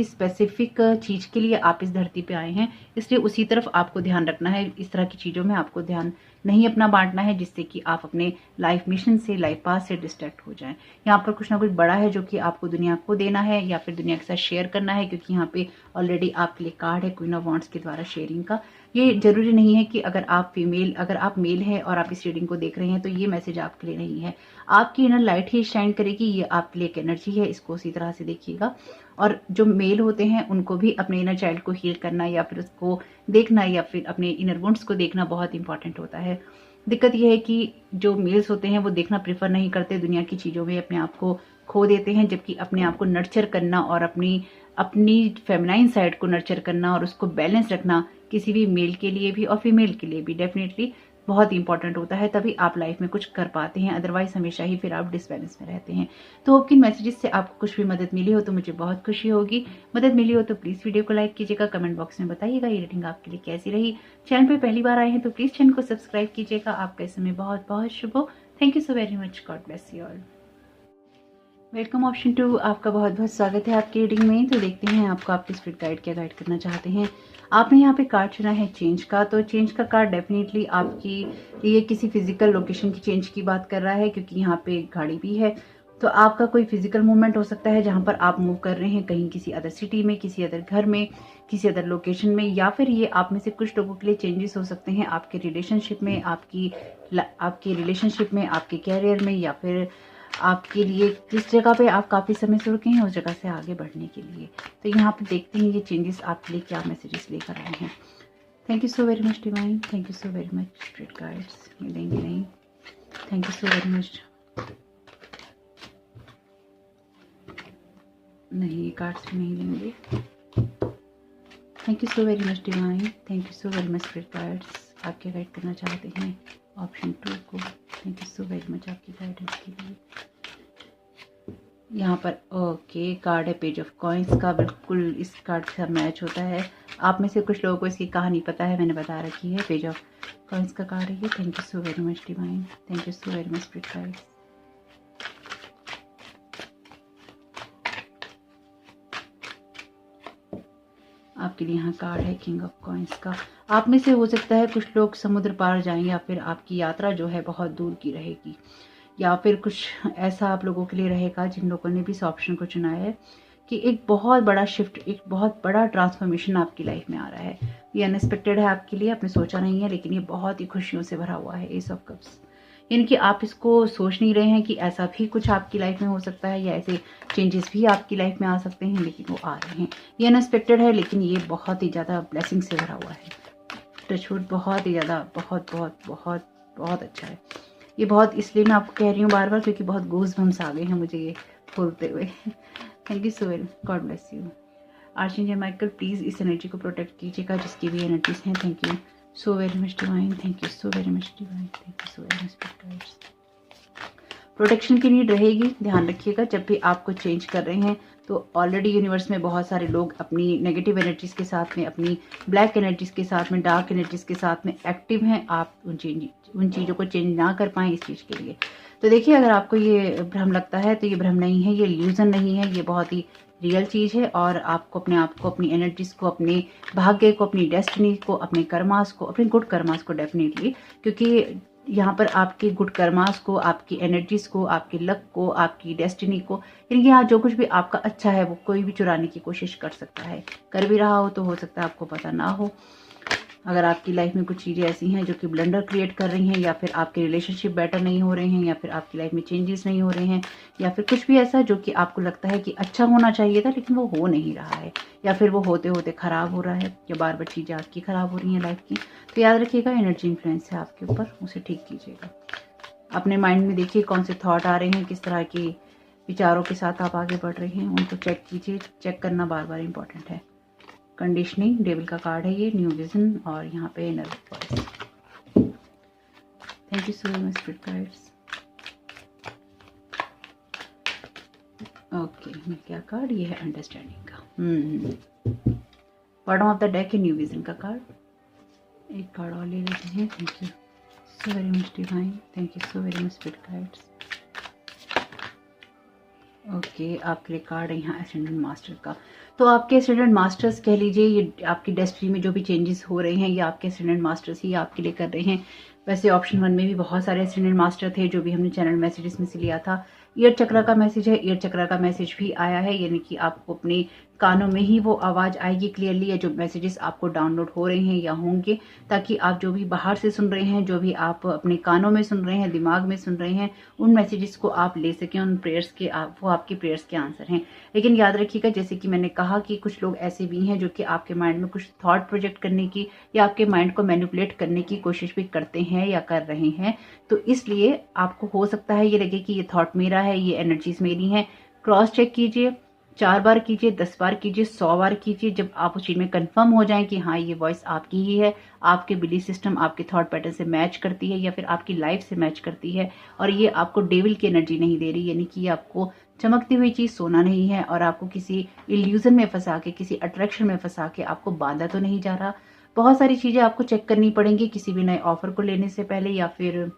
स्पेसिफिक चीज़ के लिए आप इस धरती पे आए हैं, इसलिए उसी तरफ आपको ध्यान रखना है। इस तरह की चीज़ों में आपको ध्यान नहीं अपना बांटना है, जिससे कि आप अपने लाइफ मिशन से, लाइफ पाथ से डिस्ट्रैक्ट हो जाएं। यहाँ पर कुछ ना कुछ बड़ा है जो कि आपको दुनिया को देना है या फिर दुनिया के साथ शेयर करना है, क्योंकि यहाँ पे ऑलरेडी आपके लिए कार्ड है क्वीन ऑफ वांड्स के द्वारा शेयरिंग का। ये जरूरी नहीं है कि अगर आप मेल हैं और आप इस रीडिंग को देख रहे हैं तो ये मैसेज आपके लिए नहीं है। आपकी इनर लाइट ही शाइन करेगी, ये आपके लिए एक एनर्जी है, इसको उसी तरह से देखिएगा। और जो मेल होते हैं उनको भी अपने इनर चाइल्ड को हील करना या फिर उसको देखना या फिर अपने इनर वुंड्स को देखना बहुत इंपॉर्टेंट होता है। दिक्कत यह है कि जो मेल्स होते हैं वो देखना प्रेफर नहीं करते, दुनिया की चीज़ों में अपने आप को खो देते हैं, जबकि अपने आप को नर्चर करना और अपनी फेमिनाइन साइड को नर्चर करना और उसको बैलेंस रखना किसी भी मेल के लिए भी और फीमेल के लिए भी डेफिनेटली बहुत इंपॉर्टेंट होता है। तभी आप लाइफ में कुछ कर पाते हैं, अदरवाइज हमेशा ही फिर आप डिसबैलेंस में रहते हैं। तो होप कि मैसेजेस से आपको कुछ भी मदद मिली हो तो मुझे बहुत खुशी होगी। मदद मिली हो तो प्लीज़ वीडियो को लाइक कीजिएगा, कमेंट बॉक्स में बताइएगा ये रीडिंग आपके लिए कैसी रही। चैनल पर पहली बार आए हैं तो प्लीज़ चैनल को सब्सक्राइब कीजिएगा। आपका इस समय बहुत बहुत शुभ हो। Thank you so very much, God bless you all. Welcome option 2, आपका बहुत बहुत स्वागत है आपकी रीडिंग में। तो देखते हैं आपको आपके स्पिरिट गाइड क्या गाइड करना चाहते हैं। आपने यहाँ पे कार्ड चुना है चेंज का, तो चेंज का कार्ड डेफिनेटली आपकी लिए किसी फिजिकल लोकेशन की चेंज की बात कर रहा है, क्योंकि यहाँ पे गाड़ी भी है। तो आपका कोई फिजिकल मूवमेंट हो सकता है जहाँ पर आप मूव कर रहे हैं, कहीं किसी अदर सिटी में, किसी अदर घर में, किसी अदर लोकेशन में, या फिर ये आप में से कुछ लोगों के लिए चेंजेस हो सकते हैं आपके रिलेशनशिप में, आपके कैरियर में, या फिर आपके लिए जिस जगह पे आप काफ़ी समय से रुके हैं उस जगह से आगे बढ़ने के लिए। तो यहाँ पे देखते हैं ये चेंजेस आपके लिए क्या मैसेजेस लेकर आए हैं। Thank you so very much divine, thank you so very much spirit guides. मिलेंगे नहीं, thank you so very much. नहीं, ये कार्ड्स भी नहीं लेंगे। Thank you so very much divine, thank you so very much spirit guides. आपके guide करना चाहते हैं ऑप्शन 2 को। Thank you so very much आपकी गाइडेंस के लिए। यहाँ पर ओके कार्ड है पेज ऑफ कॉइंस का, बिल्कुल इस कार्ड से मैच होता है। आप में से कुछ लोगों को इसकी कहानी पता है, मैंने बता रखी है। पेज ऑफ कॉइंस का कार्ड है ये। Thank you so very much divine, thank you so very much spirit guides. आपके लिए यहाँ कार्ड है किंग ऑफ कॉइंस का। आप में से हो सकता है कुछ लोग समुद्र पार जाएं, या फिर आपकी यात्रा जो है बहुत दूर की रहेगी, या फिर कुछ ऐसा आप लोगों के लिए रहेगा जिन लोगों ने भी इस ऑप्शन को चुना है कि एक बहुत बड़ा शिफ्ट, एक बहुत बड़ा ट्रांसफॉर्मेशन आपकी लाइफ में आ रहा है। ये अनएक्सपेक्टेड है आपके लिए, आपने सोचा नहीं है, लेकिन ये बहुत ही खुशियों से भरा हुआ है। एस ऑफ कप्स, यानी कि आप इसको सोच नहीं रहे हैं कि ऐसा भी कुछ आपकी लाइफ में हो सकता है, या ऐसे चेंजेस भी आपकी लाइफ में आ सकते हैं, लेकिन वो आ रहे हैं। ये अनएक्सपेक्टेड है, लेकिन ये बहुत ही ज़्यादा ब्लेसिंग से भरा हुआ है। टचवुड, बहुत ही ज़्यादा, बहुत बहुत बहुत बहुत अच्छा है ये। बहुत इसलिए मैं आपको कह रही हूँ बार बार, क्योंकि बहुत गूज़ बम्स आ गए हैं मुझे ये बोलते हुए। Thank you so well, God bless you. Archangel Michael, please इस एनर्जी को प्रोटेक्ट कीजिएगा, जिसकी भी एनर्जीज हैं। Thank you so very much divine, thank you so very much divine, thank you so very much guides. Protection की need रहेगी, ध्यान रखिएगा जब भी आपको चेंज कर रहे हैं। तो ऑलरेडी यूनिवर्स में बहुत सारे लोग अपनी नेगेटिव एनर्जीज के साथ में, अपनी ब्लैक एनर्जीज के साथ में, डार्क एनर्जीज के साथ में एक्टिव हैं। आप उन चीज़ों को चेंज ना कर पाएँ इस चीज़ के लिए। तो देखिए, अगर आपको ये भ्रम लगता है तो ये भ्रम नहीं है, ये इल्यूजन नहीं है, ये बहुत ही रियल चीज़ है। और आपको अपने आप को, अपनी एनर्जीज को, अपने भाग्य को, अपनी डेस्टिनी को, अपने कर्मास को, अपने गुड कर्मास को डेफिनेटली, क्योंकि यहाँ पर आपके गुड कर्मास को, आपकी एनर्जीज को, आपके लक को, आपकी डेस्टिनी को, यानी कि यहाँ जो कुछ भी आपका अच्छा है वो कोई भी चुराने की कोशिश कर सकता है। कर भी रहा हो तो हो सकता है आपको पता ना हो। अगर आपकी लाइफ में कुछ चीज़ें ऐसी हैं जो कि ब्लंडर क्रिएट कर रही हैं, या फिर आपके रिलेशनशिप बेटर नहीं हो रहे हैं, या फिर आपकी लाइफ में चेंजेस नहीं हो रहे हैं, या फिर कुछ भी ऐसा जो कि आपको लगता है कि अच्छा होना चाहिए था लेकिन वो हो नहीं रहा है, या फिर वो होते होते ख़राब हो रहा है, या बार बार चीज़ें आपकी ख़राब हो रही हैं लाइफ की, तो याद रखिएगा एनर्जी इन्फ्लुएंस है आपके ऊपर, उसे ठीक कीजिएगा। अपने माइंड में देखिए कौन से थॉट आ रहे हैं, किस तरह के विचारों के साथ आप आगे बढ़ रहे हैं, उनको चेक कीजिए। चेक करना बार बार इंपॉर्टेंट है। कंडीशनिंग, डेविल का कार्ड है ये, न्यू विजन, और यहाँ पे inner voice. Thank you so much spirit guides. Okay, क्या कार्ड ये है, अंडरस्टैंडिंग का। बॉटम ऑफ द डेक है न्यू विजन का कार्ड। एक कार्ड और ले लेते हैं। Thank you so very much divine, thank you so very much spirit guides. Okay, आपके लिए कार्ड है यहाँ एसेंडेंट मास्टर का। तो आपके एसेंडेंट मास्टर्स कह लीजिए, ये आपकी डेस्टिनी में जो भी चेंजेस हो रहे हैं, ये आपके एसेंडेंट मास्टर्स ही आपके लिए कर रहे हैं। वैसे ऑप्शन 1 में भी बहुत सारे एसेंडेंट मास्टर थे जो भी हमने चैनल मैसेजेस में से लिया था। ईयर चक्रा का मैसेज है, ईयर चक्रा का मैसेज भी आया है, यानी कि आपको अपने कानों में ही वो आवाज़ आएगी क्लियरली, या जो मैसेजेस आपको डाउनलोड हो रहे हैं या होंगे, ताकि आप जो भी बाहर से सुन रहे हैं, जो भी आप अपने कानों में सुन रहे हैं, दिमाग में सुन रहे हैं, उन मैसेजेस को आप ले सकें, उन प्रेयर्स के वो आपके प्रेयर्स के आंसर हैं। लेकिन याद रखिएगा, जैसे कि मैंने कहा कि कुछ लोग ऐसे भी हैं जो कि आपके माइंड में कुछ थॉट प्रोजेक्ट करने की, या आपके माइंड को मैनिपुलेट करने की कोशिश भी करते हैं या कर रहे हैं। तो इसलिए आपको हो सकता है ये लगे कि ये थॉट मेरा है, ये एनर्जीज मेरी हैं। क्रॉस चेक कीजिए, 4 बार कीजिए, 10 बार कीजिए, 100 बार कीजिए। जब आप उस चीज में कंफर्म हो जाएं कि हाँ ये वॉइस आपकी ही है, आपके बिलीफ सिस्टम आपके थॉट पैटर्न से मैच करती है, या फिर आपकी लाइफ से मैच करती है, और ये आपको डेविल की एनर्जी नहीं दे रही, यानी कि ये आपको चमकती हुई चीज सोना नहीं है, और आपको किसी इल्यूजन में फंसा के, किसी अट्रैक्शन में फंसा के आपको बांधा तो नहीं जा रहा। बहुत सारी चीजें आपको चेक करनी पड़ेंगी किसी भी नए ऑफर को लेने से पहले, या फिर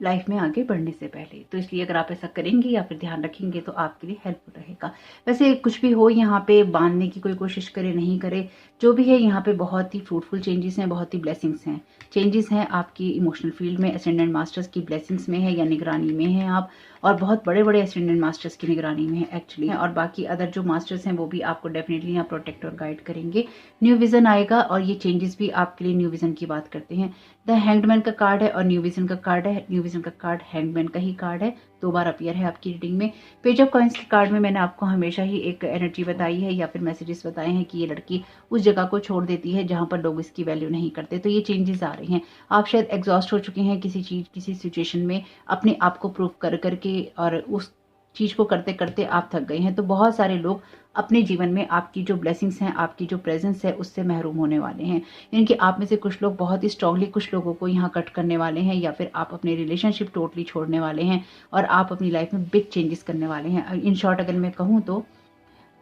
लाइफ में आगे बढ़ने से पहले। तो इसलिए अगर आप ऐसा करेंगे या फिर ध्यान रखेंगे तो आपके लिए हेल्पफुल रहेगा। वैसे कुछ भी हो, यहाँ पे बांधने की कोई कोशिश करे नहीं करे, जो भी है यहाँ पे बहुत ही फ्रूटफुल चेंजेस हैं, बहुत ही ब्लेसिंग्स हैं। चेंजेस हैं आपकी इमोशनल फील्ड में, एसेंडेंट मास्टर्स की ब्लेसिंग्स में है या निगरानी में है आप, और बहुत बड़े बड़े एसेंडेंट मास्टर्स की निगरानी में है एक्चुअली, और बाकी अदर जो मास्टर्स हैं वो भी आपको डेफिनेटली यहाँ प्रोटेक्ट और गाइड करेंगे। न्यू विजन आएगा, और ये चेंजेस भी आपके लिए न्यू विजन की बात करते हैं। द हैंग्डमैन का कार्ड है और न्यू विजन का कार्ड है। न्यू विजन का कार्ड हैंगमैन का ही कार्ड है, 2 बार अपीयर है आपकी रीडिंग में। पेज ऑफ कॉइंस के कार्ड में मैंने आपको हमेशा ही एक एनर्जी बताई है, या फिर मैसेजेस बताए हैं कि ये लड़की उस जगह को छोड़ देती है जहां पर लोग इसकी वैल्यू नहीं करते। तो ये चेंजेस आ रहे हैं। आप शायद एग्जॉस्ट हो चुके हैं किसी चीज, किसी सिचुएशन में अपने आप को प्रूव कर करके, और उस चीज को करते करते आप थक गए हैं। तो बहुत सारे लोग अपने जीवन में आपकी जो ब्लेसिंग्स हैं, आपकी जो प्रेजेंस है, उससे महरूम होने वाले हैं। यानी कि आप में से कुछ लोग बहुत ही स्ट्रांगली कुछ लोगों को यहाँ कट करने वाले हैं, या फिर आप अपने रिलेशनशिप टोटली छोड़ने वाले हैं, और आप अपनी लाइफ में बिग चेंजेस करने वाले हैं। इन शॉर्ट अगर मैं कहूँ तो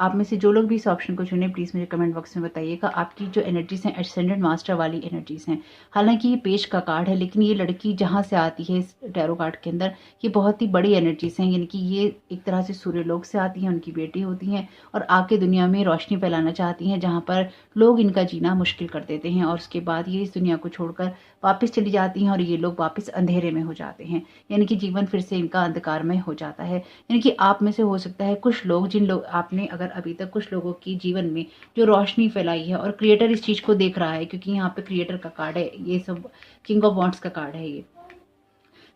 आप में से जो लोग भी इस ऑप्शन को चुने प्लीज़ मुझे कमेंट बॉक्स में बताइएगा आपकी जो एनर्जीज हैं एसेंडेंट मास्टर वाली एनर्जीज हैं। हालांकि ये पेश का कार्ड है, लेकिन ये लड़की जहाँ से आती है इस टैरो कार्ड के अंदर ये बहुत ही बड़ी एनर्जीज हैं, यानी कि ये एक तरह से सूर्यलोक से आती हैं, उनकी बेटी होती हैं और आके दुनिया में रोशनी फैलाना चाहती हैं जहाँ पर लोग इनका जीना मुश्किल कर देते हैं, और उसके बाद ये इस दुनिया को छोड़कर वापस चली जाती हैं और ये लोग वापस अंधेरे में हो जाते हैं, यानी कि जीवन फिर से इनका अंधकारमय हो जाता है। यानी कि आप में से हो सकता है कुछ लोग, जिन लोग आपने अगर अभी तक कुछ लोगों की जीवन में जो रोशनी फैलाई है, और क्रिएटर इस चीज को देख रहा है क्योंकि यहाँ पे क्रिएटर का कार्ड है, ये सब किंग ऑफ वॉन्ड्स का कार्ड है ये।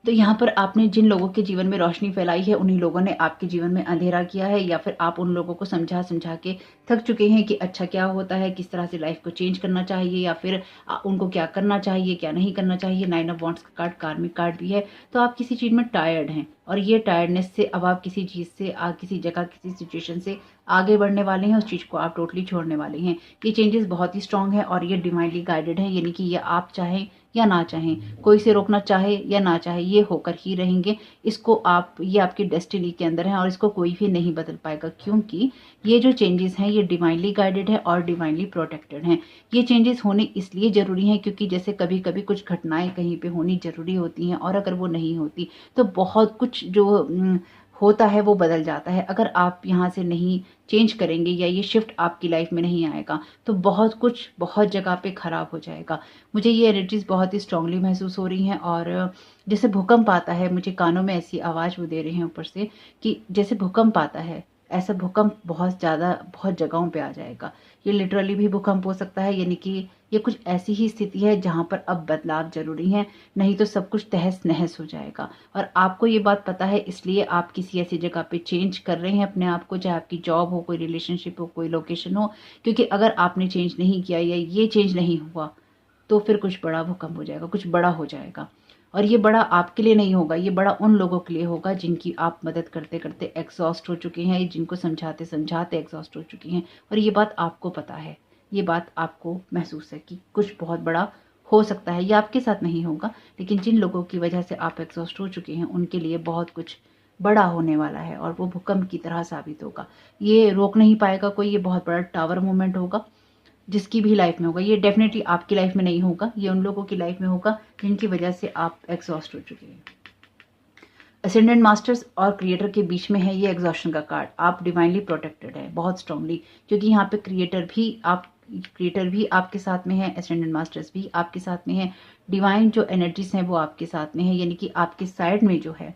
तो यहाँ पर आपने जिन लोगों के जीवन में रोशनी फैलाई है उन्हीं लोगों ने आपके जीवन में अंधेरा किया है, या फिर आप उन लोगों को समझा समझा के थक चुके हैं कि अच्छा क्या होता है, किस तरह से लाइफ को चेंज करना चाहिए, या फिर उनको क्या करना चाहिए क्या नहीं करना चाहिए। 9 ऑफ वॉन्ड्स का कार्ड कार्मिक कार्ड भी है। तो आप किसी चीज में टायर्ड हैं और ये टायर्डनेस से अब आप किसी चीज से किसी जगह किसी सिचुएशन से आगे बढ़ने वाले हैं, उस चीज को आप टोटली छोड़ने वाले हैं। ये चेंजेस बहुत ही स्ट्रांग है और ये डिवाइनली गाइडेड है, यानी कि ये आप चाहें या ना चाहें, कोई से रोकना चाहे या ना चाहे, ये होकर ही रहेंगे। इसको आप, ये आपकी डेस्टिनी के अंदर है और इसको कोई भी नहीं बदल पाएगा, क्योंकि ये जो चेंजेस हैं ये डिवाइनली गाइडेड है और डिवाइनली प्रोटेक्टेड हैं। ये चेंजेस होने इसलिए जरूरी हैं क्योंकि जैसे कभी कभी कुछ घटनाएं कहीं पे होनी जरूरी होती हैं, और अगर वो नहीं होती तो बहुत कुछ जो होता है वो बदल जाता है। अगर आप यहाँ से नहीं चेंज करेंगे या ये शिफ्ट आपकी लाइफ में नहीं आएगा तो बहुत कुछ बहुत जगह पे खराब हो जाएगा। मुझे ये एनर्जीज बहुत ही स्ट्रांगली महसूस हो रही हैं, और जैसे भूकंप आता है, मुझे कानों में ऐसी आवाज़ वो दे रहे हैं ऊपर से कि जैसे भूकंप आता है, ऐसा भूकंप बहुत ज़्यादा बहुत जगहों पे आ जाएगा। ये लिटरली भी भूकंप हो सकता है, यानी कि ये कुछ ऐसी ही स्थिति है जहाँ पर अब बदलाव जरूरी है, नहीं तो सब कुछ तहस नहस हो जाएगा। और आपको ये बात पता है, इसलिए आप किसी ऐसी जगह पे चेंज कर रहे हैं अपने आप को, चाहे आपकी जॉब हो, कोई रिलेशनशिप हो, कोई लोकेशन हो, क्योंकि अगर आपने चेंज नहीं किया या ये चेंज नहीं हुआ तो फिर कुछ बड़ा भूकंप हो जाएगा, कुछ बड़ा हो जाएगा। और ये बड़ा आपके लिए नहीं होगा, ये बड़ा उन लोगों के लिए होगा जिनकी आप मदद करते करते एग्जॉस्ट हो चुके हैं, जिनको समझाते समझाते एग्जॉस्ट हो चुकी हैं। और ये बात आपको पता है, ये बात आपको महसूस है कि कुछ बहुत बड़ा हो सकता है। ये आपके साथ नहीं होगा, लेकिन जिन लोगों की वजह से आप एग्जॉस्ट हो चुके हैं उनके लिए बहुत कुछ बड़ा होने वाला है और वो भूकंप की तरह साबित होगा। ये रोक नहीं पाएगा कोई, ये बहुत बड़ा टावर मूवमेंट होगा जिसकी भी लाइफ में होगा। ये डेफिनेटली आपकी लाइफ में नहीं होगा, ये उन लोगों की लाइफ में होगा जिनकी वजह से आप एग्जॉस्ट हो चुके हैं। असेंडेंट मास्टर्स और क्रिएटर के बीच में है ये एग्जॉस्शन का कार्ड। आप डिवाइनली प्रोटेक्टेड है बहुत स्ट्रांगली, क्योंकि यहाँ पे क्रिएटर भी आपके साथ में है, असेंडेंट मास्टर्स भी आपके साथ में है, डिवाइन जो एनर्जीज हैं वो आपके साथ में है, यानी कि आपके साइड में जो है।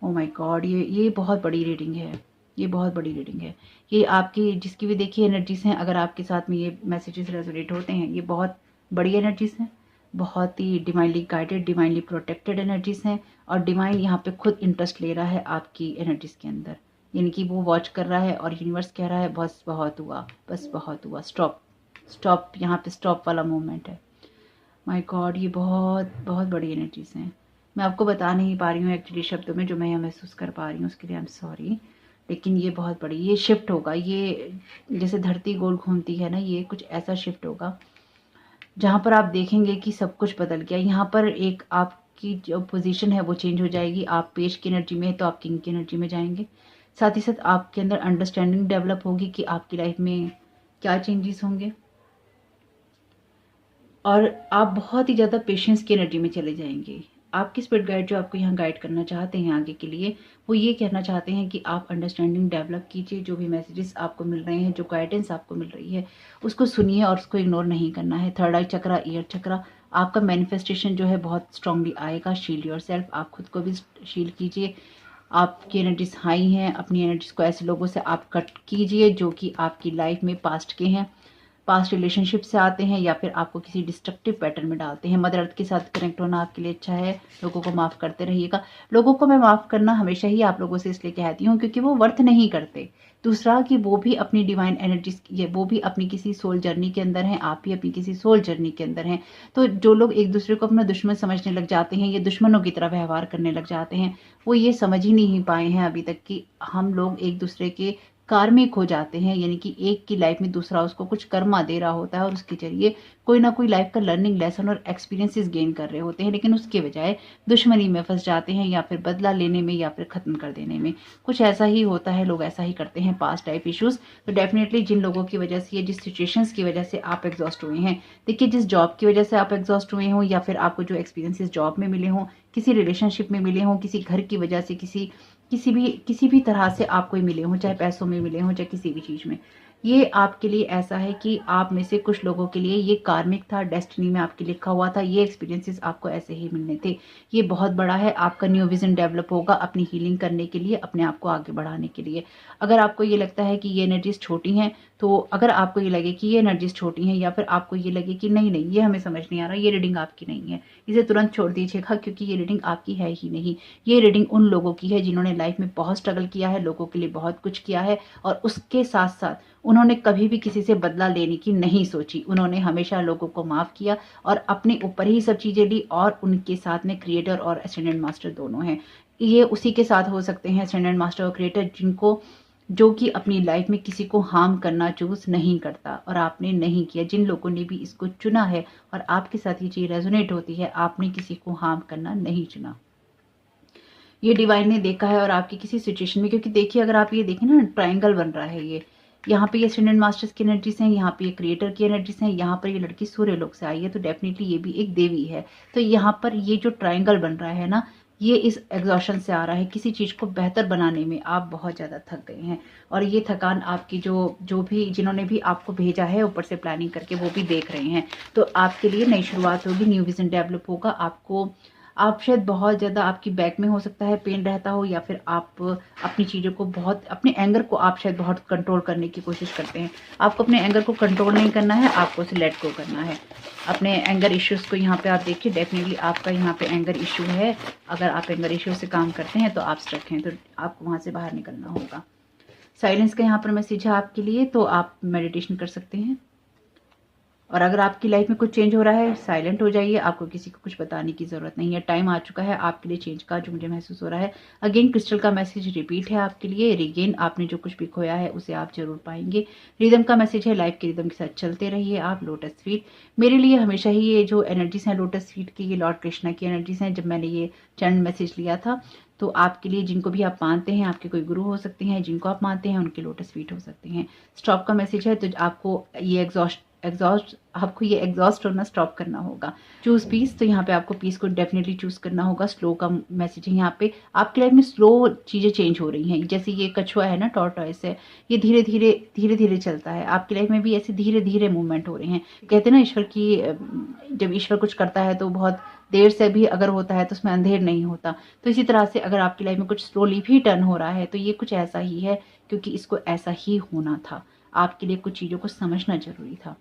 ओ माय गॉड, ये बहुत बड़ी रीडिंग है, ये बहुत बड़ी रीडिंग है। ये आपकी जिसकी भी देखिए एनर्जीज हैं, अगर आपके साथ में ये मैसेजेस रेजोनेट होते हैं, ये बहुत बड़ी एनर्जीज हैं, बहुत ही divinely guided divinely protected energies हैं। और डिवाइन यहाँ पे खुद इंटरेस्ट ले रहा है आपकी एनर्जीज के अंदर, यानी कि वो वॉच कर रहा है और यूनिवर्स कह रहा है बस बहुत हुआ, बस बहुत हुआ, स्टॉप स्टॉप। यहाँ पे स्टॉप वाला मूवमेंट है। माय गॉड, ये बहुत बहुत बड़ी एनर्जीज हैं। मैं आपको बता नहीं पा रही हूँ एक्चुअली शब्दों में, जो मैं यहाँ महसूस कर पा रही हूँ उसके लिए आई एम सॉरी, लेकिन ये बहुत बड़ी, ये शिफ्ट होगा। ये जैसे धरती गोल घूमती है ना, ये कुछ ऐसा शिफ्ट होगा जहाँ पर आप देखेंगे कि सब कुछ बदल गया। यहाँ पर एक आपकी जो पोजीशन है वो चेंज हो जाएगी। आप पेश की एनर्जी में है तो आप किंग की एनर्जी में जाएंगे। साथ ही साथ आपके अंदर अंडरस्टैंडिंग डेवलप होगी कि आपकी लाइफ में क्या चेंजेस होंगे, और आप बहुत ही ज़्यादा पेशेंस की एनर्जी में चले जाएंगे। आपकी स्पिरिट गाइड जो आपको यहाँ गाइड करना चाहते हैं आगे के लिए, वो ये कहना चाहते हैं कि आप अंडरस्टैंडिंग डेवलप कीजिए। जो भी मैसेजेस आपको मिल रहे हैं, जो गाइडेंस आपको मिल रही है, उसको सुनिए और उसको इग्नोर नहीं करना है। थर्ड आई चक्रा, ईयर चक्रा, आपका मैनिफेस्टेशन जो है बहुत स्ट्रांगली आएगा। शील्ड योरसेल्फ, आप खुद को भी शील्ड कीजिए। आपकी एनर्जीज हाई हैं, अपनी एनर्जीज को ऐसे लोगों से आप कट कीजिए जो कि आपकी लाइफ में पास्ट के हैं, पास्ट रिलेशनशिप से आते हैं, या फिर आपको किसी डिस्ट्रक्टिव पैटर्न में डालते हैं। मदर अर्थ के साथ कनेक्ट होना आपके लिए अच्छा है। लोगों को माफ़ करते रहिएगा। लोगों को मैं माफ़ करना हमेशा ही आप लोगों से इसलिए कहती हूँ क्योंकि वो वर्थ नहीं करते। दूसरा कि वो भी अपनी डिवाइन एनर्जीज, वो भी अपनी किसी सोल जर्नी के अंदर हैं, आप भी अपनी किसी सोल जर्नी के अंदर हैं। तो जो लोग एक दूसरे को अपना दुश्मन समझने लग जाते हैं, ये दुश्मनों की तरह व्यवहार करने लग जाते हैं, वो ये समझ ही नहीं पाए हैं अभी तक कि हम लोग एक दूसरे के कार्मिक हो जाते हैं, यानी कि एक की लाइफ में दूसरा उसको कुछ कर्मा दे रहा होता है और उसके जरिए कोई ना कोई लाइफ का लर्निंग लेसन और एक्सपीरियंसेस गेन कर रहे होते हैं, लेकिन उसके बजाय दुश्मनी में फंस जाते हैं या फिर बदला लेने में या फिर खत्म कर देने में। कुछ ऐसा ही होता है, लोग ऐसा ही करते हैं, पास्ट लाइफ इश्यूज। तो डेफिनेटली जिन लोगों की वजह से या जिस सिचुएशंस की वजह से आप एग्जॉस्ट हुए हैं, देखिए जिस जॉब की वजह से आप एग्जॉस्ट हुए हो या फिर आपको जो एक्सपीरियंसेस जॉब में मिले हों, किसी रिलेशनशिप में मिले हों, किसी घर की वजह से, किसी भी तरह से आपको मिले हों, चाहे पैसों में मिले हों, चाहे किसी भी चीज में, ये आपके लिए ऐसा है कि आप में से कुछ लोगों के लिए ये कार्मिक था, डेस्टिनी में आपके लिखा हुआ था, ये एक्सपीरियंसेस आपको ऐसे ही मिलने थे। ये बहुत बड़ा है, आपका न्यू विजन डेवलप होगा अपनी हीलिंग करने के लिए, अपने आप को आगे बढ़ाने के लिए। अगर आपको ये लगता है कि ये एनर्जीज छोटी हैं, तो अगर आपको ये लगे कि ये एनर्जीज छोटी हैं या फिर आपको ये लगे कि नहीं नहीं ये हमें समझ नहीं आ रहा, ये रीडिंग आपकी नहीं है, इसे तुरंत छोड़ दीजिएगा, क्योंकि ये रीडिंग आपकी है ही नहीं। ये रीडिंग उन लोगों की है जिन्होंने लाइफ में बहुत स्ट्रगल किया है, लोगों के लिए बहुत कुछ किया है, और उसके साथ साथ उन्होंने कभी भी किसी से बदला लेने की नहीं सोची। उन्होंने हमेशा लोगों को माफ किया और अपने ऊपर ही सब चीजें ली, और उनके साथ में क्रिएटर और असेंडेंट मास्टर दोनों हैं। ये उसी के साथ हो सकते हैं, असेंडेंट मास्टर और क्रिएटर, जो कि अपनी लाइफ में किसी को हार्म करना चूज नहीं करता, और आपने नहीं किया। जिन लोगों ने भी इसको चुना है और आपके साथ ये चीज रेजोनेट होती है, आपने किसी को हार्म करना नहीं चुना। ये डिवाइन ने देखा है और आपकी किसी सिचुएशन में, क्योंकि देखिए अगर आप ये देखें ना, ट्रायंगल बन रहा है, ये यहाँ पे ये असेंडेंट मास्टर्स की एनर्जीज हैं, यहाँ पे ये क्रिएटर की एनर्जीज हैं, यहाँ पर ये लड़की सूर्य लोक से आई है, तो डेफिनेटली ये भी एक देवी है। तो यहाँ पर ये जो ट्रायंगल बन रहा है ना, ये इस एग्जॉशन से आ रहा है, किसी चीज को बेहतर बनाने में आप बहुत ज्यादा थक गए हैं, और ये थकान आपकी जो भी जिन्होंने भी आपको भेजा है ऊपर से प्लानिंग करके, वो भी देख रहे हैं। तो आपके लिए नई शुरुआत होगी, न्यू विजन डेवलप होगा। आप शायद बहुत ज़्यादा आपकी बैक में हो सकता है पेन रहता हो, या फिर आप अपनी चीज़ों को बहुत, अपने एंगर को आप शायद बहुत कंट्रोल करने की कोशिश करते हैं। आपको अपने एंगर को कंट्रोल नहीं करना है, आपको उसे लेट गो करना है। अपने एंगर इश्यूज को यहाँ पे आप देखिए, डेफिनेटली आपका यहाँ पे एंगर इश्यू है। अगर आप एंगर इश्यू से काम करते हैं तो आप स्ट्रक हैं, तो आपको वहाँ से बाहर निकलना होगा। साइलेंस का यहाँ पर मैसेज है आपके लिए, तो आप मेडिटेशन कर सकते हैं। और अगर आपकी लाइफ में कुछ चेंज हो रहा है, साइलेंट हो जाइए, आपको किसी को कुछ बताने की जरूरत नहीं है। टाइम आ चुका है आपके लिए चेंज का, जो मुझे महसूस हो रहा है। अगेन क्रिस्टल का मैसेज रिपीट है आपके लिए, रिगेन, आपने जो कुछ भी खोया है उसे आप जरूर पाएंगे। रिदम का मैसेज है, लाइफ के रिदम के साथ चलते रहिए आप। लोटस फीट, मेरे लिए हमेशा ही ये जो एनर्जीज हैं लोटस फीट की, ये लॉर्ड कृष्णा की एनर्जीज हैं। जब मैंने ये चैनल मैसेज लिया था, तो आपके लिए जिनको भी आप मानते हैं, आपके कोई गुरु हो सकते हैं, जिनको आप मानते हैं उनके लोटस फीट हो सकते हैं। स्टॉप का मैसेज है, तो आपको ये आपको ये एग्जॉस्ट होना स्टॉप करना होगा। चूज पीस, तो यहाँ पे आपको पीस को डेफिनेटली चूज करना होगा। स्लो का मैसेज है यहाँ पे, आपकी लाइफ में स्लो चीजें चेंज हो रही हैं। जैसे ये कछुआ है ना, टॉर्टॉइस है, ये धीरे धीरे चलता है। आपकी लाइफ में भी ऐसे धीरे धीरे मूवमेंट हो रहे हैं। कहते हैं ना ईश्वर की, जब ईश्वर कुछ करता है तो बहुत देर से भी अगर होता है तो उसमें अंधेर नहीं होता। तो इसी तरह से अगर आपकी लाइफ में कुछ स्लोली भी टर्न हो रहा है, तो ये कुछ ऐसा ही है, क्योंकि इसको ऐसा ही होना था। आपके लिए कुछ चीजों को समझना जरूरी था।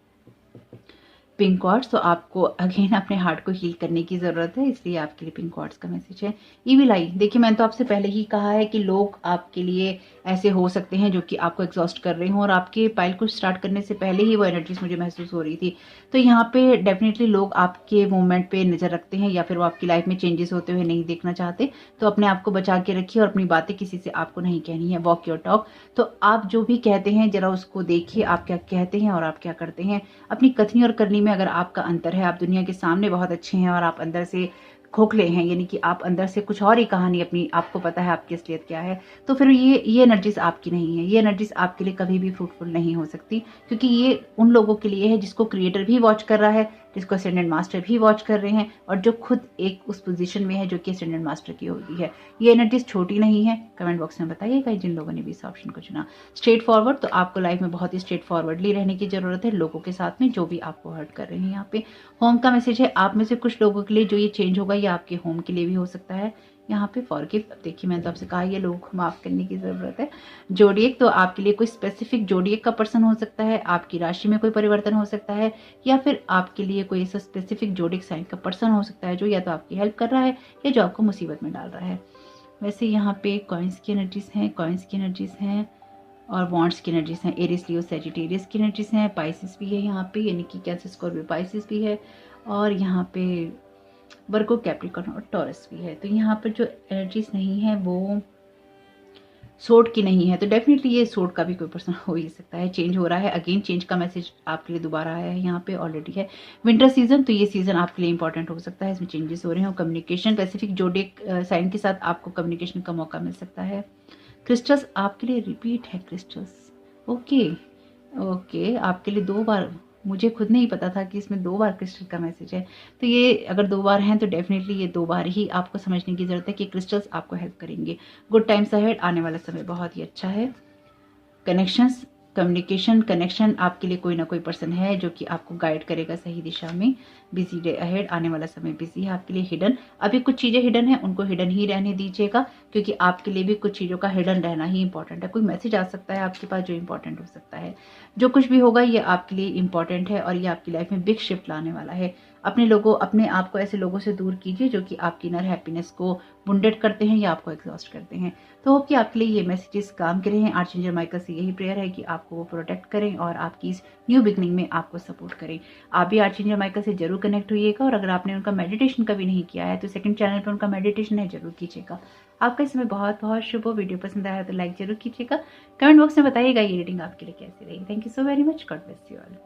पिंक क्वार्ट्स, तो आपको अगेन अपने हार्ट को हील करने की जरूरत है, इसलिए आपके लिए पिंक क्वार्ट्स का मैसेज है। ईविल आई, देखिए मैंने तो आपसे पहले ही कहा है कि लोग आपके लिए ऐसे हो सकते हैं जो कि आपको एग्जॉस्ट कर रहे हों, और आपके पाइल को स्टार्ट करने से पहले ही वो एनर्जीज मुझे महसूस हो रही थी। तो यहाँ पे डेफिनेटली लोग आपके मूवमेंट पे नजर रखते हैं, या फिर वो आपकी लाइफ में चेंजेस होते हुए नहीं देखना चाहते। तो अपने आप को बचा के रखिए, और अपनी बातें किसी से आपको नहीं कहनी है। वॉक योर टॉक, तो आप जो भी कहते हैं जरा उसको देखिए, आप क्या कहते हैं और आप क्या करते हैं। अपनी कथनी और करनी में अगर आपका अंतर है, आप दुनिया के सामने बहुत अच्छे हैं और आप अंदर से खोखले हैं, यानी कि आप अंदर से कुछ और ही कहानी अपनी, आपको पता है आपकी असलियत क्या है, तो फिर ये एनर्जीज आपकी नहीं है। ये एनर्जीज आपके लिए कभी भी फ्रूटफुल नहीं हो सकती, क्योंकि ये उन लोगों के लिए है जिसको क्रिएटर भी वॉच कर रहा है, जिसको असेंडेंट मास्टर भी वॉच कर रहे हैं, और जो खुद एक उस पोजीशन में है जो कि असेंडेंट मास्टर की होती है। ये एनर्जीज छोटी नहीं है। कमेंट बॉक्स में बताइएगा जिन लोगों ने भी इस ऑप्शन को चुना। स्ट्रेट फॉरवर्ड, तो आपको लाइफ में बहुत ही स्ट्रेट फॉरवर्डली रहने की जरूरत है लोगों के साथ में जो भी आपको हर्ट कर रहे हैं। यहाँ पे होम का मैसेज है, आप में से कुछ लोगों के लिए जो ये चेंज होगा ये आपके होम के लिए भी हो सकता है। यहाँ पे फॉरगिव, देखिए मैंने तो आपसे कहा ये लोगों को माफ करने की जरूरत है। जोडिएक, तो आपके लिए कोई स्पेसिफिक जोडिएक का पर्सन हो सकता है, आपकी राशि में कोई परिवर्तन हो सकता है, या फिर आपके लिए कोई ऐसा स्पेसिफिक जोडिएक साइन का पर्सन हो सकता है जो या तो आपकी हेल्प कर रहा है या जो आपको मुसीबत में डाल रहा है। वैसे यहाँ पे कॉइन्स की एनर्जीज हैं, और वॉन्ट्स की एनर्जीज हैं। एरिस, लियो, सैजिटेरियस की एनर्जीज हैं। पाइसिस भी है यहाँ पे, यानी कि कैंसर, स्कॉर्पियो, पाइसिस भी है, और यहाँ पे वर्गो, कैप्रिकॉर्न और टॉरस भी है। तो यहाँ पर जो एनर्जीज नहीं है वो सोड की नहीं है, तो डेफिनेटली ये सोड का भी कोई पर्सन हो ही सकता है। चेंज हो रहा है, अगेन चेंज का मैसेज आपके लिए दोबारा आया है, यहाँ पे ऑलरेडी है विंटर सीजन, तो ये सीजन आपके लिए इंपॉर्टेंट हो सकता है, इसमें चेंजेस हो रहे हैं। कम्युनिकेशन स्पेसिफिक जोडिक साइन के साथ आपको कम्युनिकेशन का मौका मिल सकता है। क्रिस्टल्स आपके लिए रिपीट है, क्रिस्टल्स ओके ओके आपके लिए 2 बार, मुझे खुद नहीं पता था कि इसमें 2 बार क्रिस्टल का मैसेज है, तो ये अगर 2 बार हैं तो डेफिनेटली ये 2 बार ही आपको समझने की ज़रूरत है कि क्रिस्टल्स आपको हेल्प करेंगे। गुड टाइम्स अहेड, आने वाला समय बहुत ही अच्छा है। कनेक्शंस, कम्युनिकेशन, कनेक्शन, आपके लिए कोई ना कोई पर्सन है जो कि आपको गाइड करेगा सही दिशा में। बिजी डे अहेड, आने वाला समय बिजी है आपके लिए। हिडन, अभी कुछ चीज़ें हिडन है, उनको हिडन ही रहने दीजिएगा, क्योंकि आपके लिए भी कुछ चीज़ों का हिडन रहना ही इंपॉर्टेंट है। कोई मैसेज आ सकता है आपके पास जो इंपॉर्टेंट हो सकता है। जो कुछ भी होगा ये आपके लिए इंपॉर्टेंट है और ये आपकी लाइफ में बिग शिफ्ट लाने वाला है। अपने आप को ऐसे लोगों से दूर कीजिए जो कि आपकी इनर हैप्पीनेस को वुंडेड करते हैं या आपको एग्जॉस्ट करते हैं। तो होप कि आपके लिए ये मैसेजेस काम के रहे हैं। आर्चएंजल माइकल से यही प्रेयर है कि आपको वो प्रोटेक्ट करें और आपकी इस न्यू बिगनिंग में आपको सपोर्ट करें। आप भी आर्चएंजल माइकल से जरूर कनेक्ट होइएगा, और अगर आपने उनका मेडिटेशन कभी नहीं किया है तो सेकंड चैनल पर उनका मेडिटेशन है, जरूर कीजिएगा। आपका इसमें बहुत बहुत शुभ हो। वीडियो पसंद आया तो लाइक जरूर कीजिएगा। कमेंट बॉक्स में बताइएगा ये रीडिंग आपके लिए कैसी रही। Thank you so very much. God bless you all.